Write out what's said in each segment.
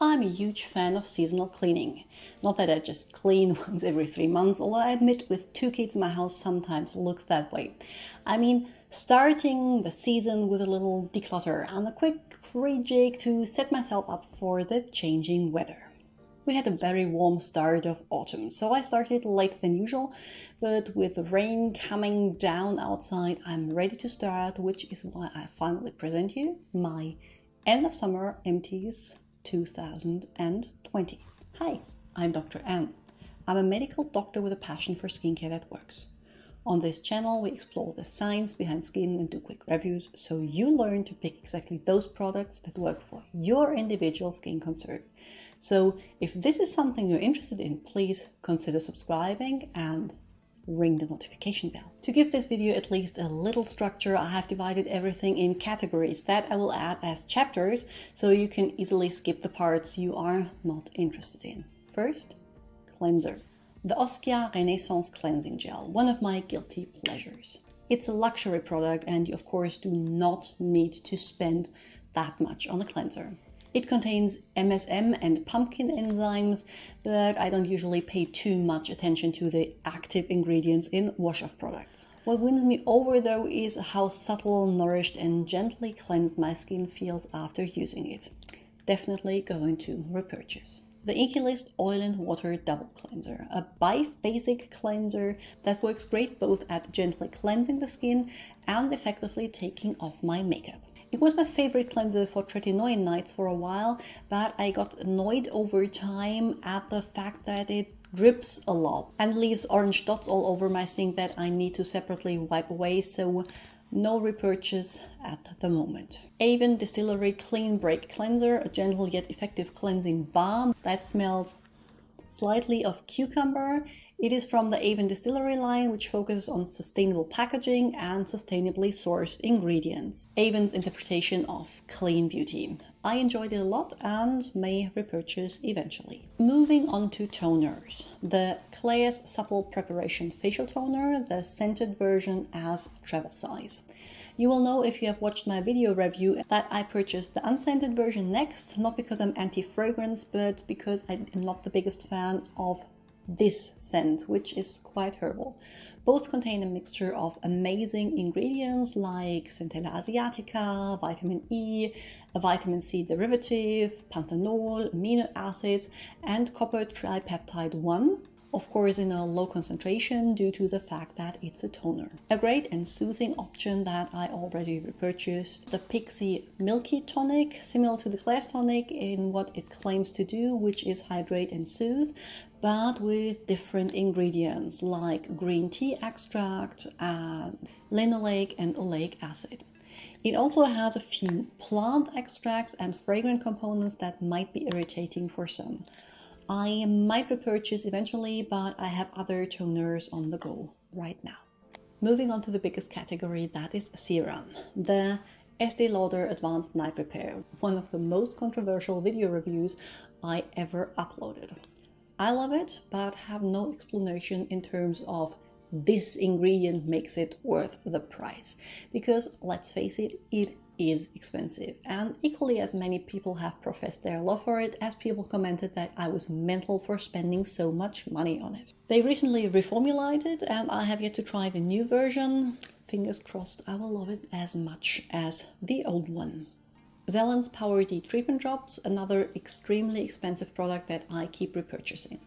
I'm a huge fan of seasonal cleaning. Not that I just clean once every 3 months, although I admit with 2 kids my house sometimes looks that way. I mean, starting the season with a little declutter and a quick rejig to set myself up for the changing weather. We had a very warm start of autumn, so I started later than usual, but with the rain coming down outside, I'm ready to start, which is why I finally present you my end of summer empties 2020. Hi, I'm Dr. Anne. I'm a medical doctor with a passion for skincare that works. On this channel, we explore the science behind skin and do quick reviews, so you learn to pick exactly those products that work for your individual skin concern. So if this is something you're interested in, please consider subscribing and ring the notification bell. To give this video at least a little structure, I have divided everything in categories that I will add as chapters so you can easily skip the parts you are not interested in. First, cleanser. The Oskia Renaissance Cleansing Gel, one of my guilty pleasures. It's a luxury product and you of course do not need to spend that much on a cleanser. It contains MSM and pumpkin enzymes, but I don't usually pay too much attention to the active ingredients in wash-off products. What wins me over though is how subtle, nourished and gently cleansed my skin feels after using it. Definitely going to repurchase. The Icky List Oil and Water Double Cleanser, a basic cleanser that works great both at gently cleansing the skin and effectively taking off my makeup. It was my favorite cleanser for tretinoin nights for a while, but I got annoyed over time at the fact that it drips a lot and leaves orange dots all over my sink that I need to separately wipe away, so no repurchase at the moment. Avon Distillery Clean Break Cleanser, a gentle yet effective cleansing balm that smells slightly of cucumber. It is from the Avon Distillery line, which focuses on sustainable packaging and sustainably sourced ingredients. Avon's interpretation of clean beauty. I enjoyed it a lot and may repurchase eventually. Moving on to toners. The Klairs Supple Preparation Facial Toner, the scented version as travel size. You will know if you have watched my video review that I purchased the unscented version next, not because I'm anti-fragrance, but because I am not the biggest fan of this scent, which is quite herbal. Both contain a mixture of amazing ingredients like Centella asiatica, vitamin E, a vitamin C derivative, panthenol, amino acids, and copper tripeptide 1. Of course in a low concentration due to the fact that it's a toner. A great and soothing option that I already repurchased, the Pixie Milky Tonic, similar to the Klairs Tonic in what it claims to do, which is hydrate and soothe, but with different ingredients like green tea extract, linoleic and oleic acid. It also has a few plant extracts and fragrant components that might be irritating for some. I might repurchase eventually, but I have other toners on the go right now. Moving on to the biggest category, that is serum. The Estee Lauder Advanced Night Repair, one of the most controversial video reviews I ever uploaded. I love it, but have no explanation in terms of this ingredient makes it worth the price. Because let's face it, it is expensive, and equally as many people have professed their love for it as people commented that I was mental for spending so much money on it. They recently reformulated it and I have yet to try the new version. Fingers crossed I will love it as much as the old one. Zellen's Power D Treatment Drops, another extremely expensive product that I keep repurchasing.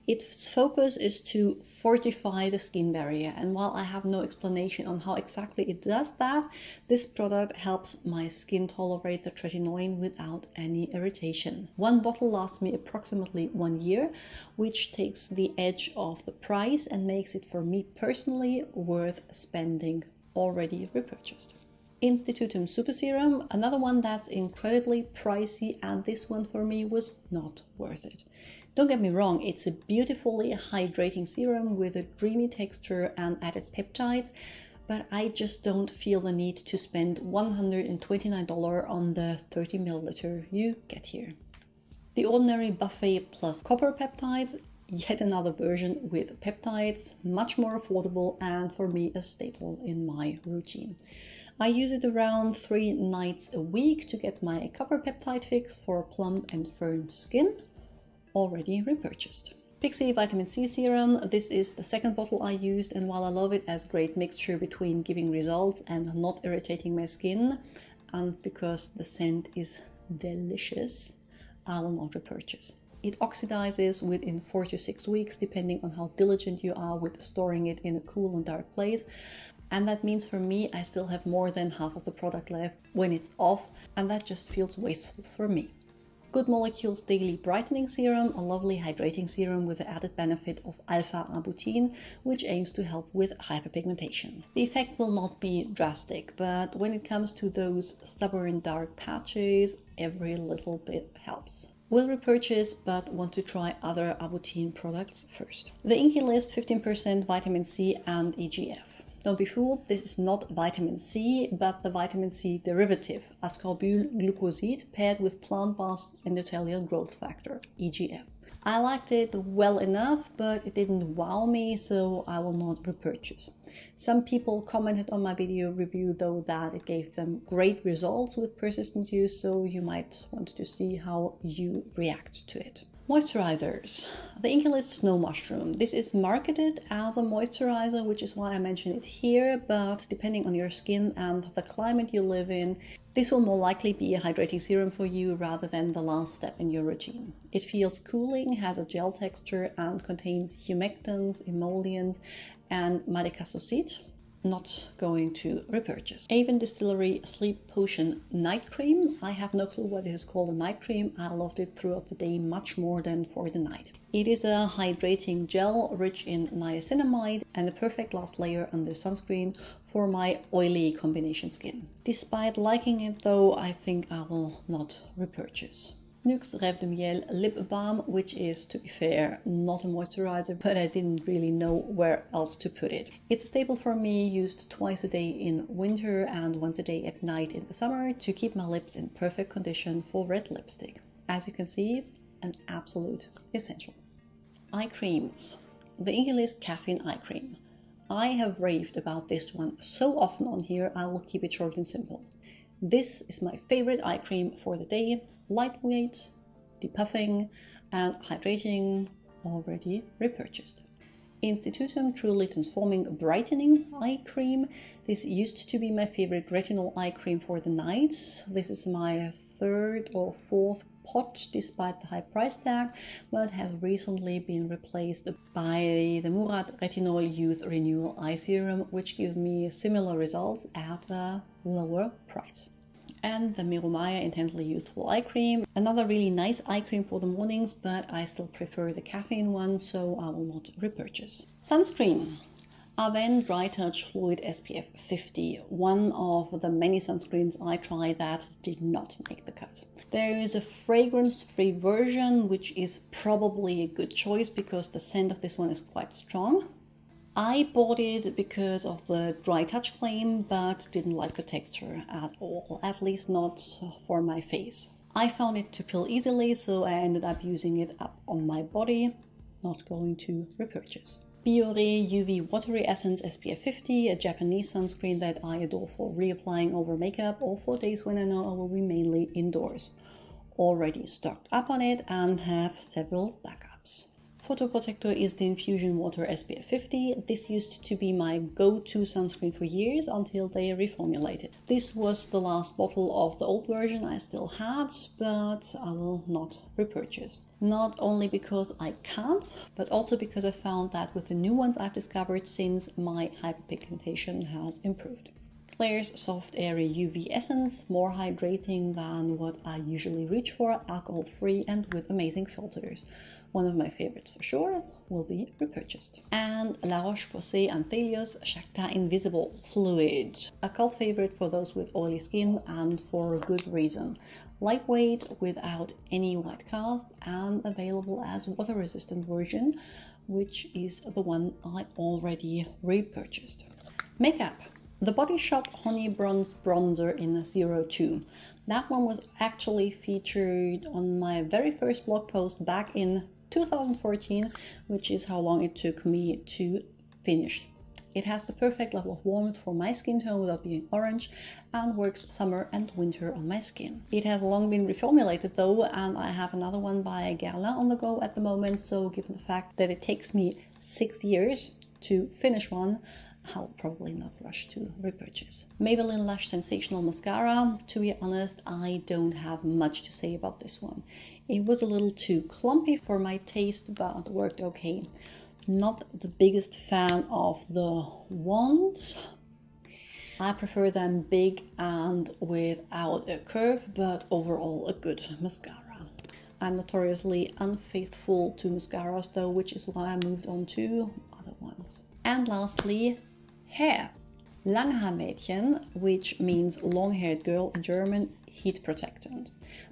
Its focus is to fortify the skin barrier, and while I have no explanation on how exactly it does that, this product helps my skin tolerate the tretinoin without any irritation. One bottle lasts me approximately 1 year, which takes the edge off the price and makes it for me personally worth spending. Already repurchased. Institutum Super Serum, another one that's incredibly pricey, and this one for me was not worth it. Don't get me wrong, it's a beautifully hydrating serum with a dreamy texture and added peptides, but I just don't feel the need to spend $129 on the 30 ml you get here. The Ordinary Buffet Plus Copper Peptides, yet another version with peptides, much more affordable and for me a staple in my routine. I use it around 3 nights a week to get my copper peptide fix for plump and firm skin. Already repurchased. Pixie Vitamin C Serum. This is the second bottle I used, and while I love it as a great mixture between giving results and not irritating my skin, and because the scent is delicious, I will not repurchase. It oxidizes within 4 to 6 weeks, depending on how diligent you are with storing it in a cool and dark place. And that means for me, I still have more than half of the product left when it's off, and that just feels wasteful for me. Good Molecules Daily Brightening Serum, a lovely hydrating serum with the added benefit of alpha-arbutin, which aims to help with hyperpigmentation. The effect will not be drastic, but when it comes to those stubborn dark patches, every little bit helps. Will repurchase, but want to try other arbutin products first. The Inky List 15% vitamin C and EGF. Don't be fooled, this is not vitamin C, but the vitamin C derivative, ascorbyl glucoside, paired with plant-based endothelial growth factor, EGF. I liked it well enough, but it didn't wow me, so I will not repurchase. Some people commented on my video review though that it gave them great results with persistent use, so you might want to see how you react to it. Moisturizers. The Inky List Snow Mushroom. This is marketed as a moisturizer, which is why I mention it here, but depending on your skin and the climate you live in, this will more likely be a hydrating serum for you rather than the last step in your routine. It feels cooling, has a gel texture, and contains humectants, emollients, and madecassoside. Not going to repurchase. Avon Distillery Sleep Potion Night Cream. I have no clue why this is called a night cream. I loved it throughout the day much more than for the night. It is a hydrating gel rich in niacinamide and the perfect last layer under sunscreen for my oily combination skin. Despite liking it though, I think I will not repurchase. NYX Rêve de Miel Lip Balm, which is, to be fair, not a moisturizer, but I didn't really know where else to put it. It's a staple for me, used twice a day in winter and once a day at night in the summer to keep my lips in perfect condition for red lipstick. As you can see, an absolute essential. Eye creams. The Inky List Caffeine Eye Cream. I have raved about this one so often on here, I will keep it short and simple. This is my favorite eye cream for the day. Lightweight, depuffing, and hydrating, already repurchased. Institutum Truly Transforming Brightening Eye Cream. This used to be my favorite retinol eye cream for the night. This is my third or fourth pot despite the high price tag, but has recently been replaced by the Murad Retinol Youth Renewal Eye Serum, which gives me similar results at a lower price. And the Mirumaya Intensely Youthful Eye Cream. Another really nice eye cream for the mornings, but I still prefer the caffeine one, so I will not repurchase. Sunscreen. Avène Dry Touch Fluid SPF 50. One of the many sunscreens I tried that did not make the cut. There is a fragrance-free version, which is probably a good choice because the scent of this one is quite strong. I bought it because of the dry touch claim, but didn't like the texture at all, at least not for my face. I found it to peel easily, so I ended up using it up on my body, not going to repurchase. Biore UV Watery Essence SPF 50, a Japanese sunscreen that I adore for reapplying over makeup or for days when I know I will be mainly indoors. Already stocked up on it and have several backups. Photoprotector is the Infusion Water SPF 50. This used to be my go-to sunscreen for years until they reformulated. This was the last bottle of the old version I still had, but I will not repurchase. Not only because I can't, but also because I found that with the new ones I've discovered since, my hyperpigmentation has improved. Klairs Soft Airy UV Essence, more hydrating than what I usually reach for, alcohol-free and with amazing filters. One of my favorites for sure, will be repurchased. And La Roche-Posay Anthelios Shakta Invisible Fluid. A cult favorite for those with oily skin and for a good reason. Lightweight, without any white cast, and available as water-resistant version, which is the one I already repurchased. Makeup. The Body Shop Honey Bronze Bronzer in 02. That one was actually featured on my very first blog post back in 2014, which is how long it took me to finish It has the perfect level of warmth for my skin tone without being orange and works summer and winter on my skin. It has long been reformulated though, and I have another one by Guerlain on the go at the moment, so given the fact that it takes me 6 years to finish one, I'll probably not rush to repurchase. Maybelline Lash Sensational Mascara. To be honest, I don't have much to say about this one. It was a little too clumpy for my taste, but worked okay. Not the biggest fan of the wands. I prefer them big and without a curve, but overall a good mascara. I'm notoriously unfaithful to mascaras though, which is why I moved on to other ones. And lastly, hair. Langhaarmädchen, which means long-haired girl in German, heat protectant.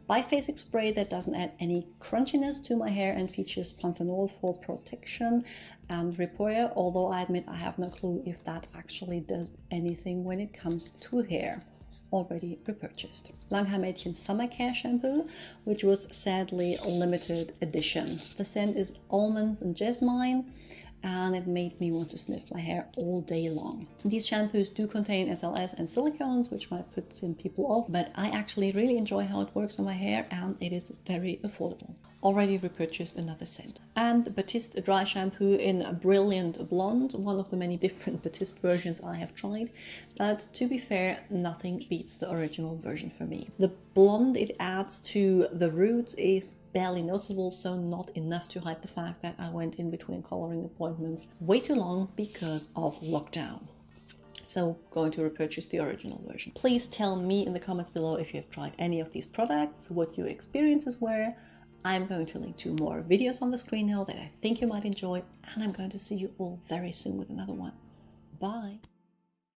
Biphasic spray that doesn't add any crunchiness to my hair and features panthenol for protection and repair, although I admit I have no clue if that actually does anything when it comes to hair. Already repurchased. Langhaarmädchen Summer Care Shampoo, which was sadly limited edition. The scent is almonds and jasmine, and it made me want to sniff my hair all day long. These shampoos do contain SLS and silicones, which might put some people off, but I actually really enjoy how it works on my hair, and it is very affordable. Already repurchased another scent. And Batiste Dry Shampoo in a Brilliant Blonde, one of the many different Batiste versions I have tried, but to be fair, nothing beats the original version for me. The blonde it adds to the roots is barely noticeable, so not enough to hide the fact that I went in between coloring appointments way too long because of lockdown. So going to repurchase the original version. Please tell me in the comments below if you have tried any of these products, what your experiences were. I'm going to link to more videos on the screen now that I think you might enjoy, and I'm going to see you all very soon with another one. Bye!